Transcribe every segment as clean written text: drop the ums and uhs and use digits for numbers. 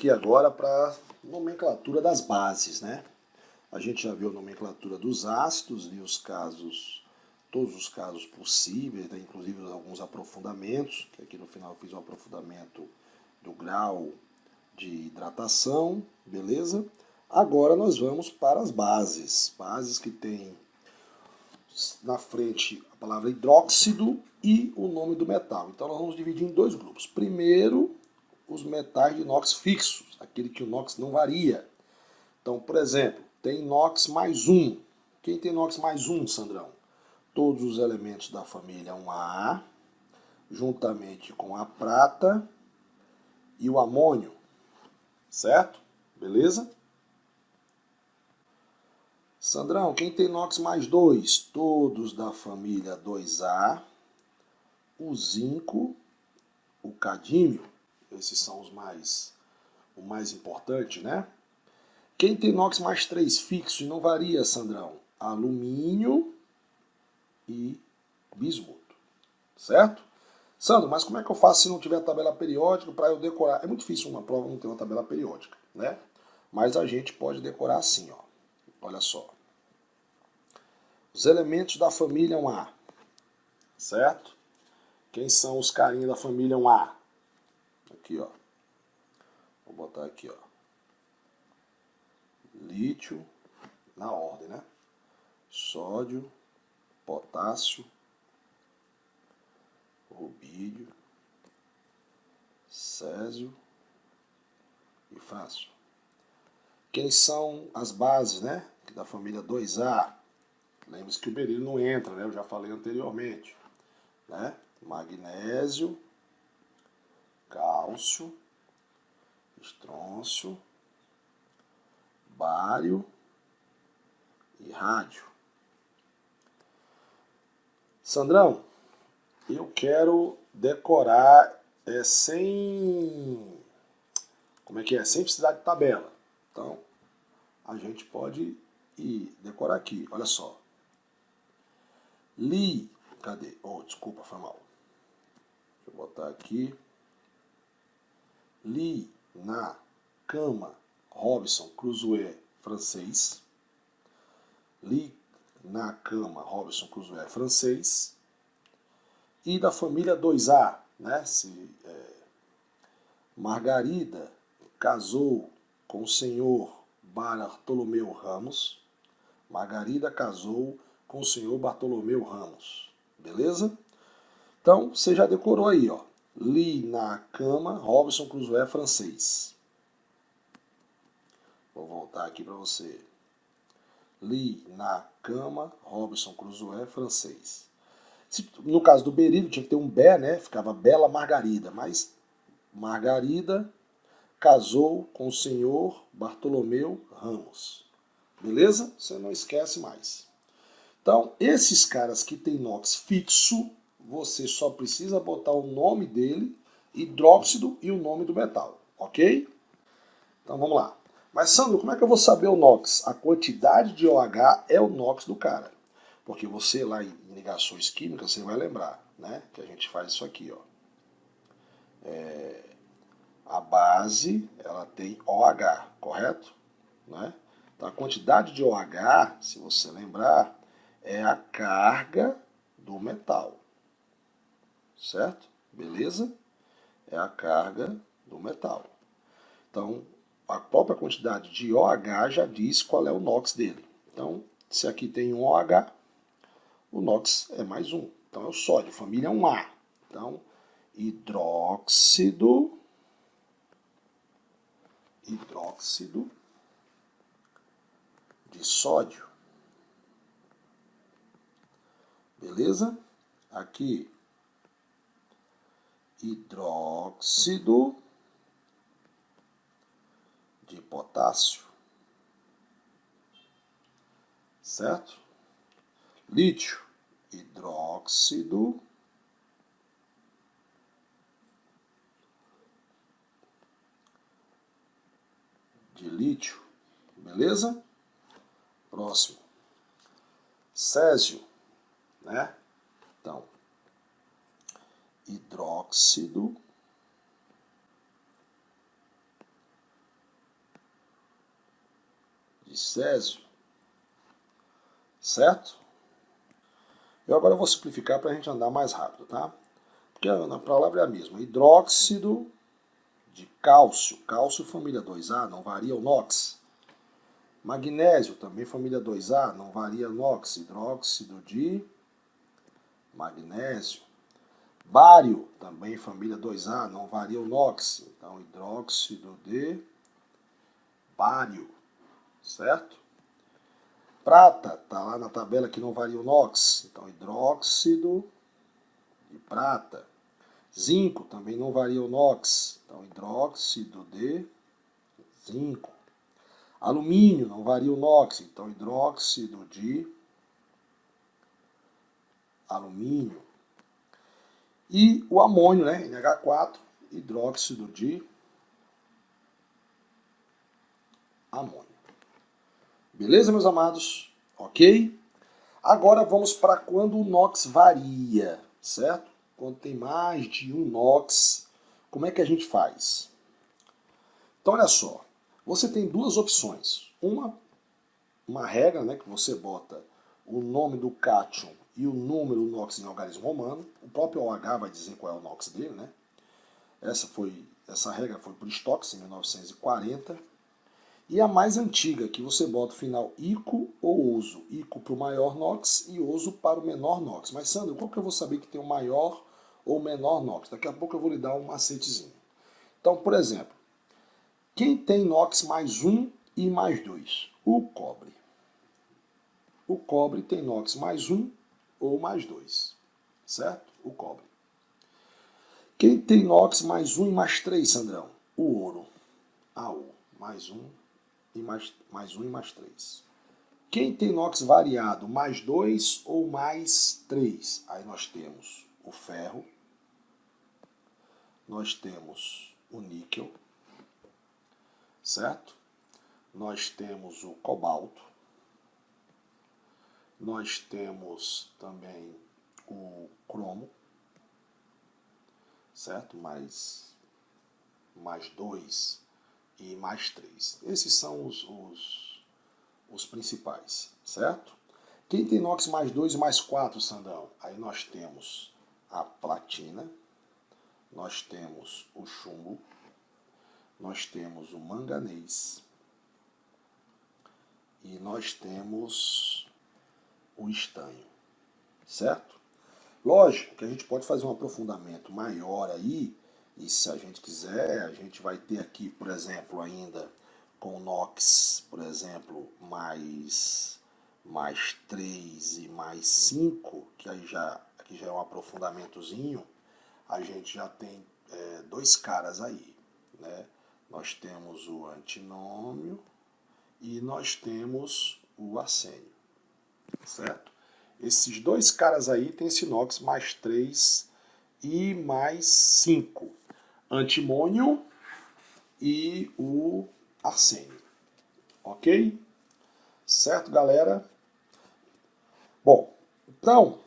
aqui agora para a nomenclatura das bases, né? A gente já viu a nomenclatura dos ácidos e os casos, todos os casos possíveis, né? Inclusive alguns aprofundamentos, que aqui no final eu fiz um aprofundamento do grau de hidratação, beleza? Agora nós vamos para as bases. Bases que tem na frente a palavra hidróxido e o nome do metal. Então nós vamos dividir em dois grupos. Primeiro, os metais de inox fixos, aquele que o inox não varia. Então, por exemplo, tem inox mais um. Quem tem inox mais um, Sandrão? Todos os elementos da família 1A, juntamente com a prata e o amônio, certo? Beleza? Sandrão, quem tem inox mais 2? Todos da família 2A, o zinco, o cadímio, esses são o mais importante, né? Quem tem inox mais 3 fixo e não varia, Sandrão? Alumínio e bismuto, certo? Sandro, mas como é que eu faço se não tiver tabela periódica para eu decorar? É muito difícil uma prova não ter uma tabela periódica, né? Mas a gente pode decorar assim, ó. Olha só. Os elementos da família 1A, certo? Quem são os carinhos da família 1A? Aqui, ó. Vou botar aqui, ó. Lítio, na ordem, né? Sódio, potássio, rubídio, césio e frácio. Quem são as bases, né? Da família 2A. Lembre-se que o berílio não entra, né? Eu já falei anteriormente. Né? Magnésio, cálcio, estrôncio, bário e rádio. Sandrão, eu quero decorar sem... Como é que é? Sem precisar de tabela. Então, a gente pode ir decorar aqui. Olha só. Cadê? Oh, desculpa, foi mal. Deixa eu botar aqui. Li na cama Robinson Crusoe francês. Li na cama Robinson Crusoe francês. E da família 2A, né? Margarida casou com o senhor Bartolomeu Ramos. Margarida casou com o senhor Bartolomeu Ramos. Beleza? Então, você já decorou aí, ó. Li na cama, Robinson Crusoe francês. Vou voltar aqui para você. Li na cama, Robinson Crusoe francês. No caso do berílio, tinha que ter um bé, né? Ficava Bela Margarida. Mas Margarida casou com o senhor Bartolomeu Ramos. Beleza? Você não esquece mais. Então, esses caras que tem inox fixo, você só precisa botar o nome dele, hidróxido e o nome do metal, ok? Então vamos lá. Mas Sandro, como é que eu vou saber o NOx? A quantidade de OH é o NOx do cara. Porque você lá em ligações químicas, você vai lembrar, né? Que a gente faz isso aqui, ó. A base, ela tem OH, correto? Né? Então a quantidade de OH, se você lembrar, é a carga do metal. Certo? Beleza? É a carga do metal. Então, a própria quantidade de OH já diz qual é o NOx dele. Então, se aqui tem um OH, o NOx é mais um. Então, é o sódio, família 1A. Então, hidróxido de sódio. Beleza? Aqui, hidróxido de potássio. Certo? Lítio, hidróxido de lítio. Beleza? Próximo. Césio, né? Então, hidróxido de Césio, certo? Eu agora vou simplificar para a gente andar mais rápido, tá? Porque a palavra é a mesma. Hidróxido de cálcio, cálcio família 2A, não varia o NOx. Magnésio, também família 2A, não varia NOx. Hidróxido de magnésio. Bário, também família 2A, não varia o NOx. Então, hidróxido de bário, certo? Prata, está lá na tabela que não varia o NOx. Então, hidróxido de prata. Zinco, também não varia o NOx. Então, hidróxido de zinco. Alumínio, não varia o NOx. Então, hidróxido de alumínio. E o amônio, né? NH4, hidróxido de amônio. Beleza, meus amados? Ok? Agora vamos para quando o NOx varia, certo? Quando tem mais de um NOx, como é que a gente faz? Então, olha só. Você tem duas opções. Uma regra, né, que você bota o nome do cátion e o número do NOx em algarismo romano. O próprio OH vai dizer qual é o NOx dele, né? Essa regra foi por Stokes em 1940. E a mais antiga, que você bota o final ICO ou OSO. ICO para o maior NOx e OSO para o menor NOx. Mas, Sandro, qual que eu vou saber que tem o maior ou menor NOx? Daqui a pouco eu vou lhe dar um macetezinho. Então, por exemplo, quem tem NOx mais 1 e mais 2? O cobre. O cobre tem NOx mais 1 ou mais 2, certo? O cobre. Quem tem NOx mais 1 e mais 3, Sandrão? O ouro. AU. Mais 1 e mais 1 e mais 3. Quem tem NOx variado, mais 2 ou mais 3? Aí nós temos o ferro, nós temos o níquel, certo? Nós temos o cobalto, nós temos também o cromo, certo? Mais 2 e mais 3. Esses são os principais, certo? Quem tem NOx mais 2 e mais 4, Sandão? Aí nós temos a platina, nós temos o chumbo, nós temos o manganês e nós temos o estanho, certo? Lógico que a gente pode fazer um aprofundamento maior aí, e se a gente quiser, a gente vai ter aqui, por exemplo, ainda com NOx, por exemplo, mais 3 e mais 5, que aí aqui já é um aprofundamentozinho, a gente já tem dois caras aí, né? Nós temos o antinômio e nós temos o arsênio, certo? Esses dois caras aí tem esse NOx mais 3 e mais 5. Antimônio e o arsênio. Ok? Certo, galera? Bom, então,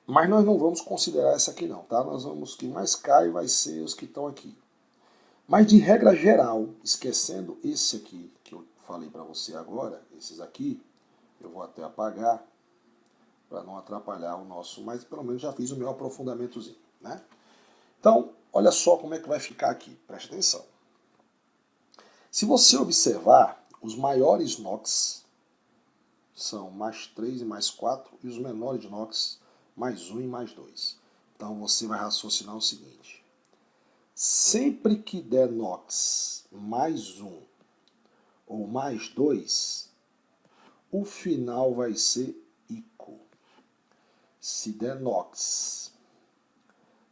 mas nós não vamos considerar essa aqui não, tá? Nós vamos, que mais cai vai ser os que estão aqui. Mas de regra geral, esquecendo esse aqui que eu falei para você agora, esses aqui, eu vou até apagar para não atrapalhar o nosso, mas pelo menos já fiz o meu aprofundamentozinho, né? Então, olha só como é que vai ficar aqui, preste atenção. Se você observar, os maiores NOx são mais 3 e mais 4, e os menores de NOx mais 1 e mais 2. Então você vai raciocinar o seguinte: sempre que der NOx mais 1 ou mais 2, o final vai ser ICO. Se der NOx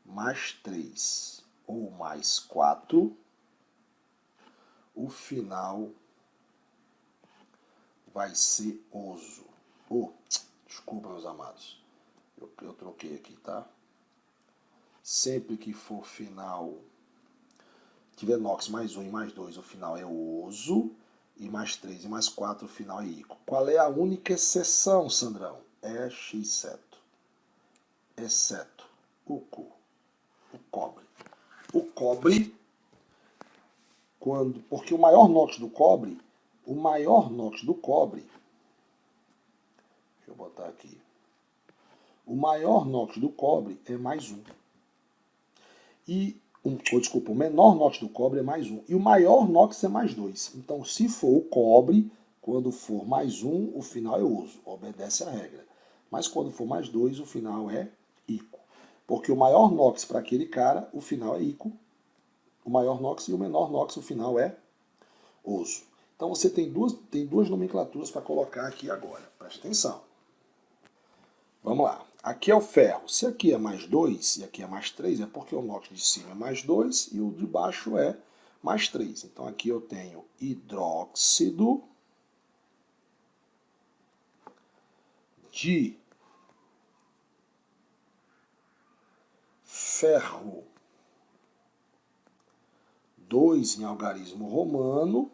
mais 3 ou mais 4, o final vai ser OSO. Desculpa, meus amados. Eu troquei aqui, tá? Sempre que for final, tiver NOx mais 1 e mais 2, o final é OSO. E mais 3 e mais 4, o final é ICO. Qual é a única exceção, Sandrão? É exceto. Exceto o cobre. O cobre, porque o maior NOx do cobre o maior NOx do cobre, deixa eu botar aqui, o maior NOx do cobre é mais 1. Desculpa, o menor NOx do cobre é mais 1. E o maior NOx é mais 2. Então, se for o cobre, quando for mais 1, o final é uso. Obedece à regra. Mas quando for mais 2, o final é ICO. Porque o maior NOx para aquele cara, o final é ICO. O maior NOx e o menor NOx, o final é uso. Então, você tem duas nomenclaturas para colocar aqui agora. Preste atenção. Vamos lá. Aqui é o ferro. Se aqui é mais 2 e aqui é mais 3, é porque o NOx de cima é mais 2 e o de baixo é mais 3. Então aqui eu tenho hidróxido de ferro, 2 em algarismo romano,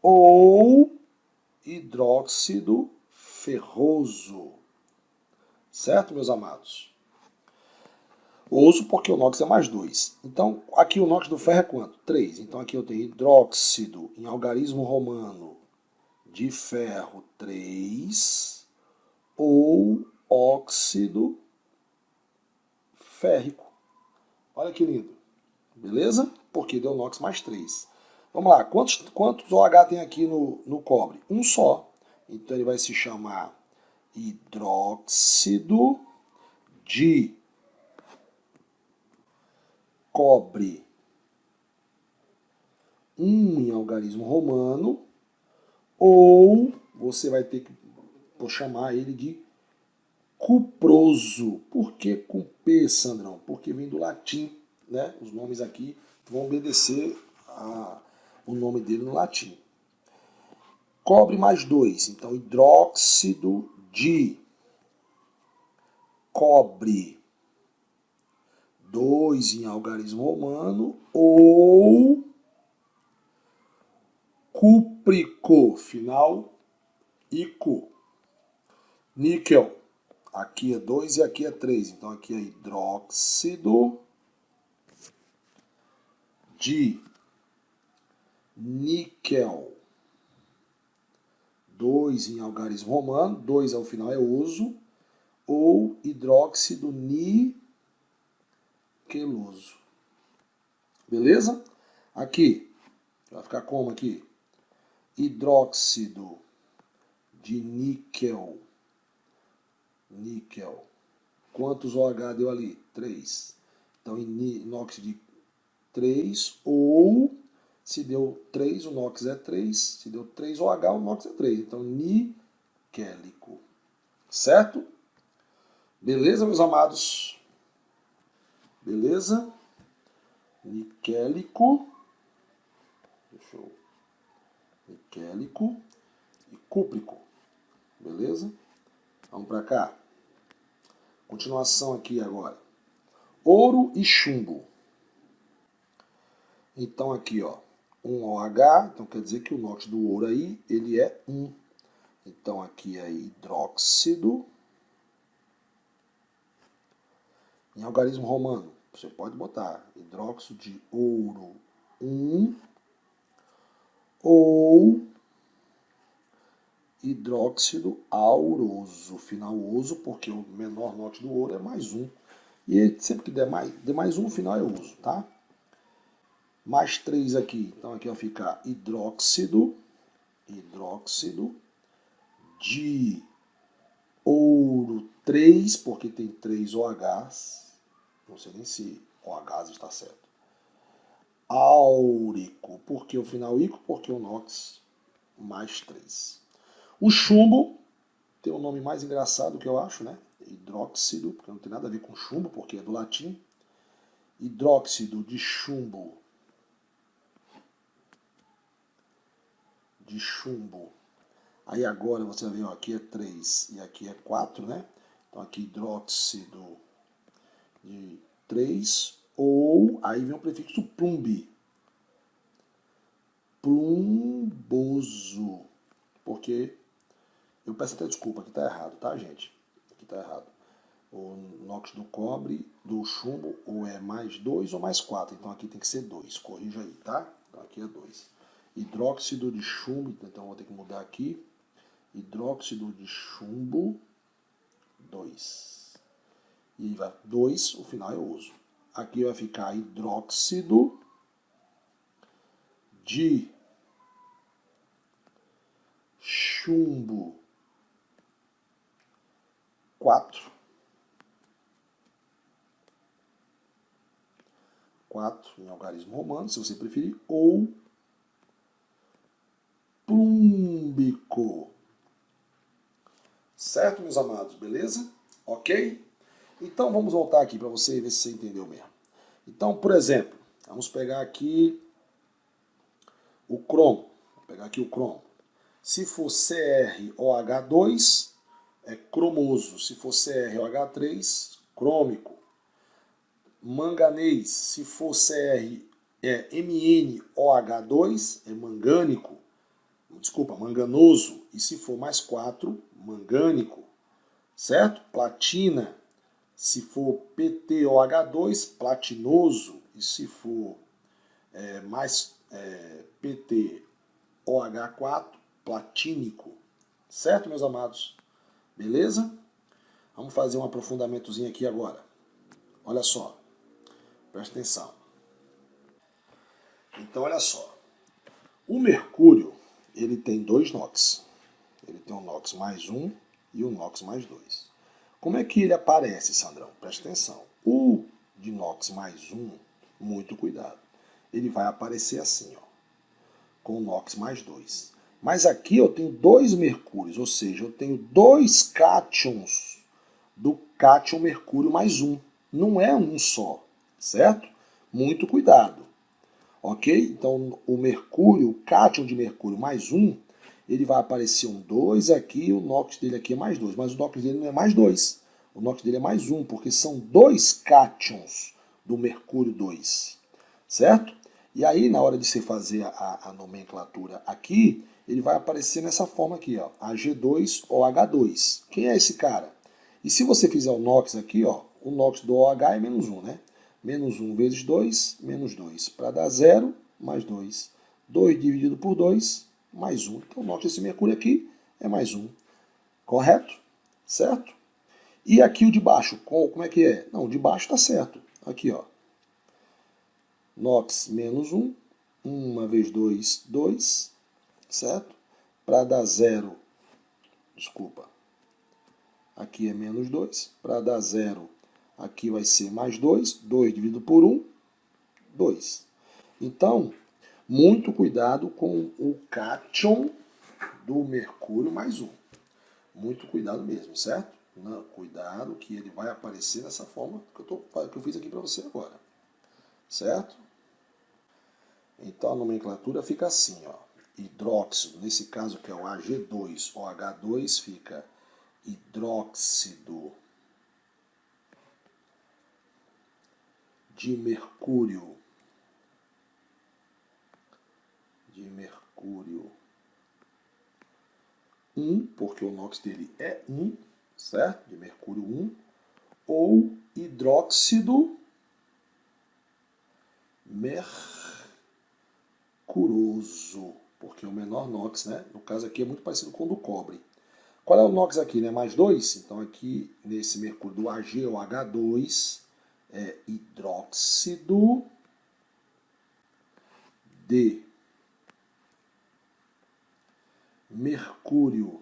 ou hidróxido ferroso. Certo, meus amados? Uso porque o NOx é mais 2. Então, aqui o NOx do ferro é quanto? 3. Então, aqui eu tenho hidróxido, em algarismo romano, de ferro 3, ou óxido férrico. Olha que lindo. Beleza? Porque deu NOx mais 3. Vamos lá. Quantos OH tem aqui no cobre? Um só. Então, ele vai se chamar hidróxido de cobre, 1 em algarismo romano, ou você vai ter que chamar ele de cuproso. Por que com P, Sandrão? Porque vem do latim, né? Os nomes aqui vão obedecer o nome dele no latim. Cobre mais 2, então hidróxido de cobre, 2 em algarismo romano, ou cúprico, final ico. Níquel, aqui é 2 e aqui é 3, então aqui é hidróxido de níquel, 2 em algarismo romano, 2 ao final é uso, ou hidróxido niqueloso. Beleza? Aqui, vai ficar como aqui? Hidróxido de níquel. Níquel. Quantos OH deu ali? 3. Então, NOx de 3, ou se deu 3, o NOx é 3. Se deu 3 OH, o NOx é 3. Então, niquélico. Certo? Beleza, meus amados? Beleza? Niquélico. Deixa eu... Niquélico e cúprico. Beleza? Vamos para cá. Continuação aqui agora. Ouro e chumbo. Então aqui, ó, um OH, então quer dizer que o NOx do ouro aí, ele é 1. Então aqui é hidróxido. Em algarismo romano, você pode botar hidróxido de ouro 1 ou hidróxido auroso, final uso, porque o menor NOx do ouro é mais 1. E sempre que der mais 1, o final é uso, tá? Mais 3 aqui, então aqui vai ficar hidróxido de ouro 3, porque tem 3 OHs, não sei nem se OHs está certo. Áurico, porque o final ico, porque o NOx mais 3. O chumbo tem um nome mais engraçado que eu acho, né? Hidróxido, porque não tem nada a ver com chumbo, porque é do latim. Hidróxido de chumbo. Aí agora você vai ver, ó, aqui é 3 e aqui é 4, né? Então aqui hidróxido de 3, ou aí vem o prefixo plumbi. Plumboso. Porque, eu peço até desculpa, aqui tá errado, tá, gente? Aqui tá errado. O NOx do cobre, do chumbo, ou é mais 2 ou mais 4. Então aqui tem que ser 2. Corrija aí, tá? Então aqui é 2. hidróxido de chumbo, então vou ter que mudar aqui, hidróxido de chumbo 2. E aí vai 2, o final eu uso. Aqui vai ficar hidróxido de chumbo 4. 4 em algarismo romano, se você preferir, ou plúmbico. Certo, meus amados? Beleza? Ok? Então vamos voltar aqui para você ver se você entendeu mesmo. Então, por exemplo, vamos pegar aqui o cromo. Vou pegar aqui o cromo. Se for CrOH2, é cromoso. Se for CrOH3, crômico. Manganês, se for MnOH2, é mangânico. Desculpa, manganoso. E se for mais 4, mangânico. Certo? Platina, se for PtOH2, platinoso. E se for mais PtOH4, platínico. Certo, meus amados? Beleza? Vamos fazer um aprofundamentozinho aqui agora. Olha só. Presta atenção. Então, olha só. O mercúrio, ele tem 2 NOx. Ele tem um NOx mais 1 e um NOx mais 2. Como é que ele aparece, Sandrão? Presta atenção. O de NOx mais 1, muito cuidado. Ele vai aparecer assim, ó, com o NOx mais 2. Mas aqui eu tenho 2 mercúrios, ou seja, eu tenho 2 cátions do cátion mercúrio mais 1. Não é um só, certo? Muito cuidado. Ok? Então o mercúrio, o cátion de mercúrio mais 1, ele vai aparecer um 2 aqui, o NOx dele aqui é mais 2. Mas o NOx dele não é mais 2. O NOx dele é mais 1, porque são 2 cátions do mercúrio 2. Certo? E aí, na hora de você fazer a nomenclatura aqui, ele vai aparecer nessa forma aqui, ó, Ag2OH2. Quem é esse cara? E se você fizer o NOx aqui, ó, o NOx do OH é menos 1, né? Menos 1 vezes 2, menos 2. Para dar 0, mais 2. 2 dividido por 2, mais 1. Então o NOx desse mercúrio aqui é mais 1. Correto? Certo? E aqui o de baixo, como é que é? Não, o de baixo está certo. Aqui, ó. NOx menos 1, 1 vezes 2, 2, certo? Para dar 0, desculpa, aqui é menos 2. Para dar 0, aqui vai ser mais 2. 2 dividido por 1, 2. Então, muito cuidado com o cátion do mercúrio mais 1. Muito cuidado mesmo, certo? Não, cuidado que ele vai aparecer dessa forma que eu fiz aqui para você agora. Certo? Então a nomenclatura fica assim, ó. Hidróxido, nesse caso que é o Ag2OH2, fica hidróxido de mercúrio 1, porque o NOx dele é 1, certo? De mercúrio 1, ou hidróxido mercuroso, porque é o menor NOx, né? No caso aqui é muito parecido com o do cobre. Qual é o NOx aqui, né? Mais 2? Então aqui nesse mercúrio do AgOH2 é hidróxido de mercúrio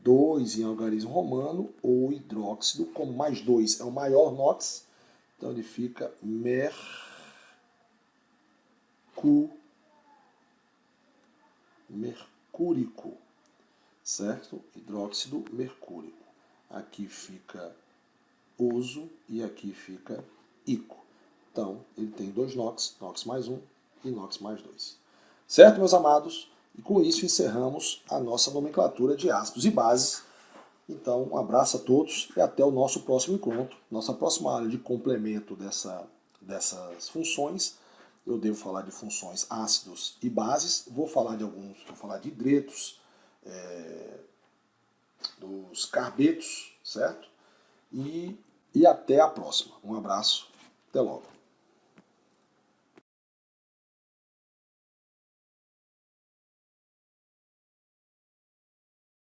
2 em algarismo romano, ou hidróxido, como mais 2 é o maior NOx, então ele fica mercúrico, certo? Hidróxido mercúrico. Aqui fica oso e aqui fica ico. Então, ele tem 2 NOx, NOx mais 1 e NOx mais 2. Certo, meus amados? E com isso encerramos a nossa nomenclatura de ácidos e bases. Então, um abraço a todos e até o nosso próximo encontro. Nossa próxima área de complemento dessas funções. Eu devo falar de funções ácidos e bases. Vou falar de hidretos, dos carbetos, certo? E até a próxima. Um abraço Até logo.